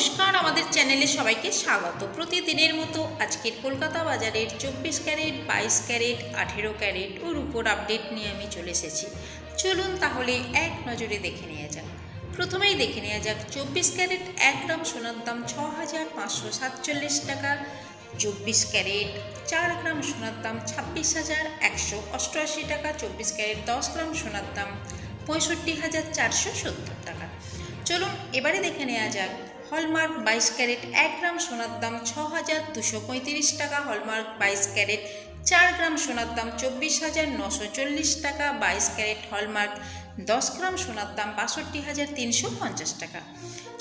নমস্কার, আমাদের চ্যানেলে সবাইকে স্বাগত। প্রতিদিনের মতো আজকের কলকাতা বাজারের 24 ক্যারেট, 22 ক্যারেট, 18 ক্যারেট ও রূপোর আপডেট নিয়ে আমি চলে এসেছি। চলুন তাহলে এক নজরে দেখে নেওয়া যাক। প্রথমেই দেখে নেওয়া যাক 24 ক্যারেট 1 গ্রাম সোনার দাম 6,547 টাকা। 24 ক্যারেট 4 গ্রাম সোনার দাম 26,188 টাকা। 24 ক্যারেট 10 গ্রাম সোনার দাম 65,470 টাকা। চলুন এবারে দেখে নেওয়া যাক হলমার্ক 22 ক্যারেট 1 গ্রাম সোনার দাম 6,235 টাকা। হলমার্ক 22 ক্যারেট 4 গ্রাম সোনার দাম 24,940 টাকা। 22 ক্যারেট হলমার্ক 10 গ্রাম সোনার দাম 62,350 টাকা।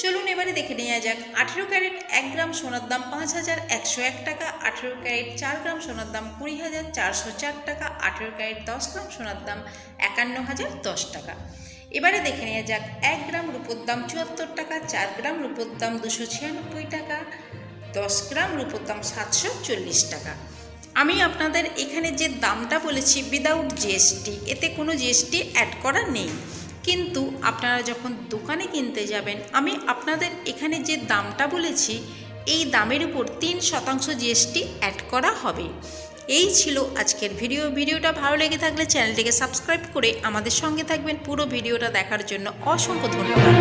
চলুন এবারে দেখে নেওয়া যাক 18 ক্যারেট 1 গ্রাম সোনার দাম 5,101 টাকা। 18 ক্যারেট 4 গ্রাম সোনার দাম 20,404 টাকা। 18 ক্যারেট 10 গ্রাম সোনার দাম 51,010 টাকা। এবারে দেখে নেওয়া যাক 1 গ্রাম রূপোর দাম 74 টাকা। 4 গ্রাম রূপোর দাম 296 টাকা। 10 গ্রাম রূপোর দাম 740 টাকা। আমি আপনাদের এখানে যে দামটা বলেছি উইদাউট জিএসটি, এতে কোনো জিএসটি অ্যাড করা নেই, কিন্তু আপনারা যখন দোকানে কিনতে যাবেন আমি আপনাদের এখানে যে দামটা বলেছি এই দামের উপর 3% জিএসটি অ্যাড করা হবে। এই ছিল আজকের ভিডিওটা ভালো লেগে থাকলে চ্যানেলটিকে সাবস্ক্রাইব করে আমাদের সঙ্গে থাকবেন। পুরো ভিডিওটা দেখার জন্য অসংখ্য ধন্যবাদ।